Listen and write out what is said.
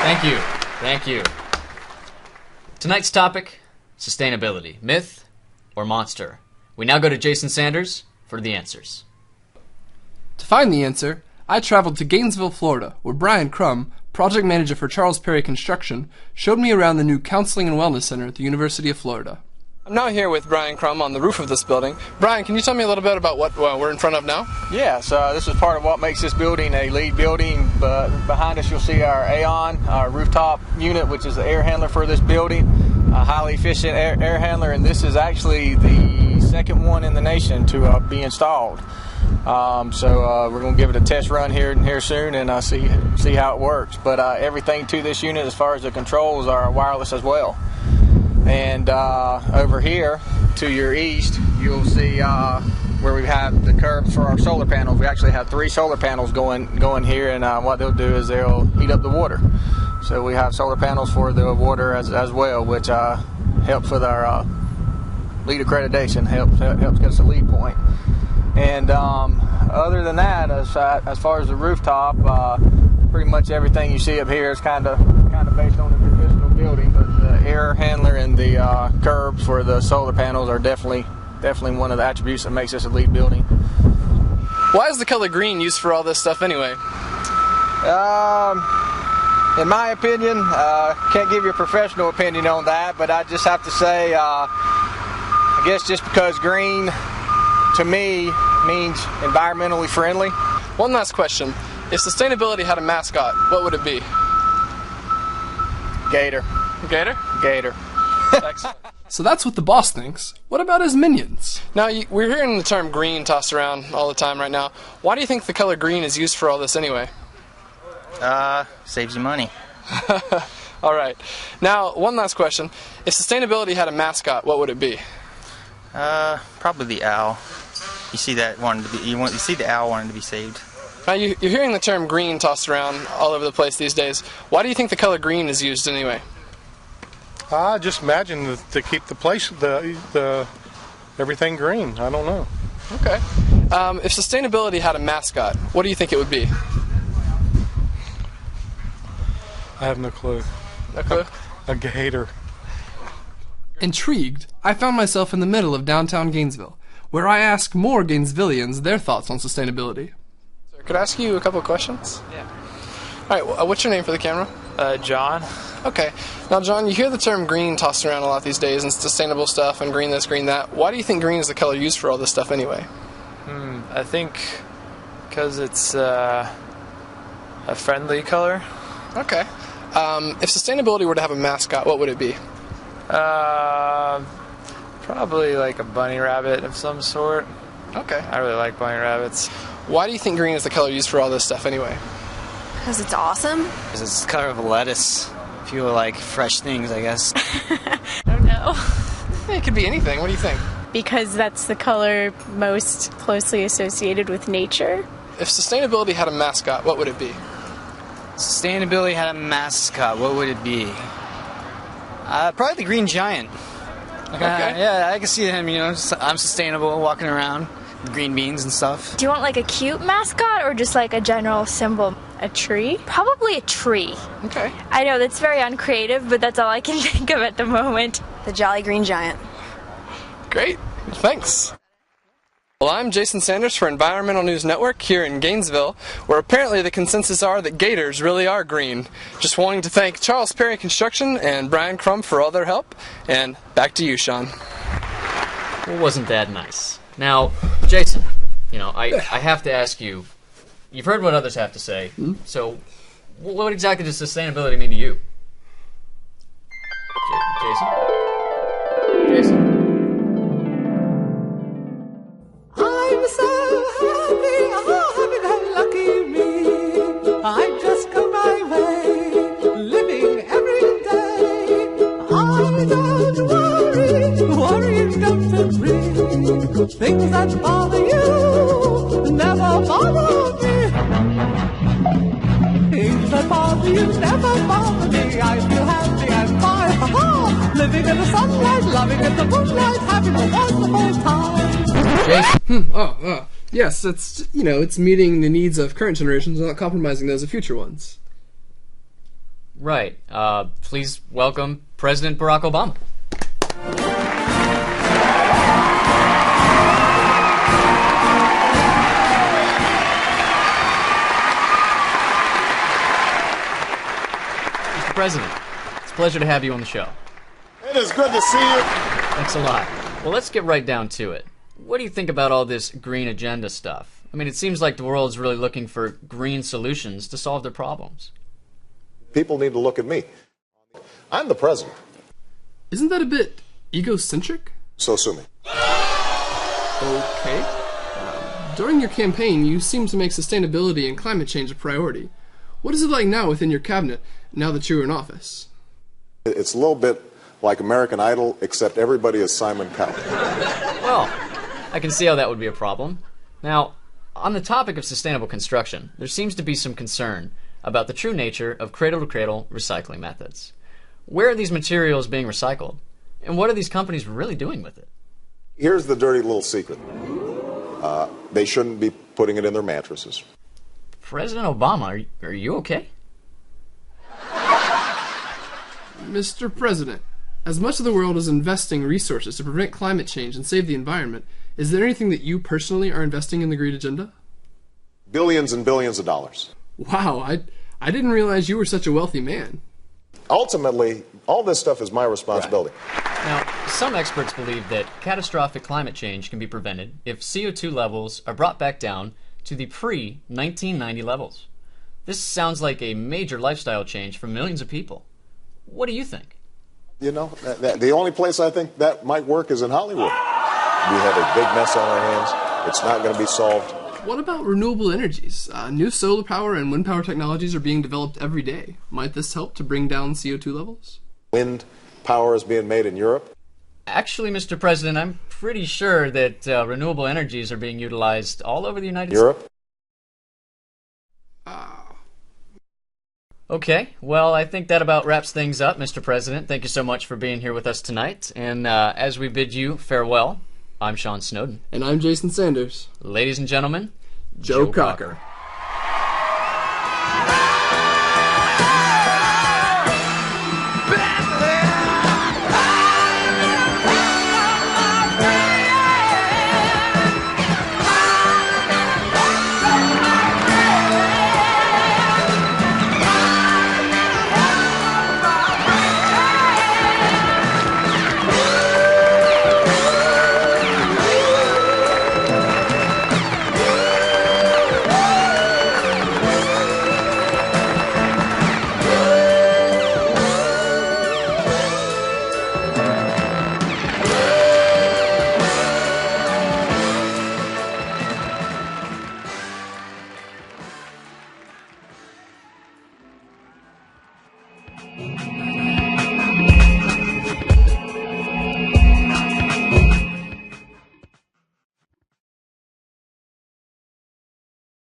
Thank you. Thank you. Tonight's topic, sustainability. Myth or monster? We now go to Jason Sanders for the answers. To find the answer, I traveled to Gainesville, Florida, where Brian Crum, project manager for Charles Perry Construction, showed me around the new Counseling and Wellness Center at the University of Florida. I'm now here with Brian Crum on the roof of this building. Brian, can you tell me a little bit about what we're in front of now? Yeah, so this is part of what makes this building a LEED building. But behind us you'll see our AON, our rooftop unit, which is the air handler for this building. A highly efficient air handler, and this is actually the second one in the nation to be installed. So we're going to give it a test run here soon and see how it works. But everything to this unit as far as the controls are wireless as well. And over here to your east, you'll see where we have the curbs for our solar panels. We actually have 3 solar panels going here, and what they'll do is they'll heat up the water. So we have solar panels for the water as well, which helps with our LEED accreditation, helps get us a LEED point. And other than that, as far as the rooftop, pretty much everything you see up here is kind of based on the traditional building, but the air handler and the curbs for the solar panels are definitely one of the attributes that makes this a LEED building. Why is the color green used for all this stuff anyway? In my opinion, can't give you a professional opinion on that, but I just have to say, I guess just because green to me means environmentally friendly. One last question. If sustainability had a mascot, what would it be? Gator. Gator? Gator. Excellent. So that's what the boss thinks. What about his minions? Now, we're hearing the term green tossed around all the time right now. Why do you think the color green is used for all this anyway? Saves you money. All right. Now, one last question. If sustainability had a mascot, what would it be? Probably the owl. You see the owl wanting to be saved. Now, you're hearing the term green tossed around all over the place these days. Why do you think the color green is used anyway? I just imagine to keep the place, the everything green. I don't know. Okay. If sustainability had a mascot, what do you think it would be? I have no clue. No clue? A gator. Intrigued, I found myself in the middle of downtown Gainesville, where I asked more Gainesvillians their thoughts on sustainability. Sir, could I ask you a couple of questions? Yeah. All right, what's your name for the camera? John. Okay. Now, John, you hear the term green tossed around a lot these days, and sustainable stuff, and green this, green that. Why do you think green is the color used for all this stuff anyway? I think because it's a friendly color. Okay. If sustainability were to have a mascot, what would it be? Probably like a bunny rabbit of some sort. Okay. I really like bunny rabbits. Why do you think green is the color used for all this stuff anyway? Because it's awesome. Because it's the color of a lettuce. People like fresh things, I guess. I don't know. It could be anything. What do you think? Because that's the color most closely associated with nature. If sustainability had a mascot, what would it be? Sustainability had a mascot. What would it be? Probably the Green Giant. Okay. Yeah, I can see him, I'm sustainable, walking around with green beans and stuff. Do you want like a cute mascot or just like a general symbol? A tree? Probably a tree. Okay. I know, that's very uncreative, but that's all I can think of at the moment. The Jolly Green Giant. Great. Thanks. Well, I'm Jason Sanders for Environmental News Network here in Gainesville, where apparently the consensus are that gators really are green. Just wanting to thank Charles Perry Construction and Brian Crum for all their help, and back to you, Sean. Well, wasn't that nice? Now, Jason, I have to ask you, you've heard what others have to say, so what exactly does sustainability mean to you? Jason? I'm so happy, oh, lucky me. I just go my way, living every day. I don't worry don't agree. Things that bother you never bother me. Things that bother you never bother me. I feel happy and fine, ha-ha. Living in the sunlight, loving in the moonlight, having a wonderful time. Yes, it's meeting the needs of current generations without compromising those of future ones. Right. Please welcome President Barack Obama. Mr. President, it's a pleasure to have you on the show. It is good to see you. Thanks a lot. Well, let's get right down to it. What do you think about all this green agenda stuff? I mean, it seems like the world's really looking for green solutions to solve their problems. People need to look at me. I'm the president. Isn't that a bit egocentric? So sue me. Okay. During your campaign, you seemed to make sustainability and climate change a priority. What is it like now within your cabinet, now that you're in office? It's a little bit like American Idol, except everybody is Simon Cowell. Well, I can see how that would be a problem. Now, on the topic of sustainable construction, there seems to be some concern about the true nature of cradle-to-cradle recycling methods. Where are these materials being recycled? And what are these companies really doing with it? Here's the dirty little secret. They shouldn't be putting it in their mattresses. President Obama, are you okay? Mr. President, as much of the world is investing resources to prevent climate change and save the environment, is there anything that you personally are investing in the green agenda? Billions and billions of dollars. Wow, I didn't realize you were such a wealthy man. Ultimately, all this stuff is my responsibility. Right. Now, some experts believe that catastrophic climate change can be prevented if CO2 levels are brought back down to the pre-1990 levels. This sounds like a major lifestyle change for millions of people. What do you think? You know, the only place I think that might work is in Hollywood. We have a big mess on our hands. It's not going to be solved. What about renewable energies? New solar power and wind power technologies are being developed every day. Might this help to bring down CO2 levels? Wind power is being made in Europe. Actually, Mr. President, I'm pretty sure that renewable energies are being utilized all over the United States. Europe? Okay, well, I think that about wraps things up, Mr. President. Thank you so much for being here with us tonight. And as we bid you farewell, I'm Sean Snowden. And I'm Jason Sanders. Ladies and gentlemen, Joe Cocker.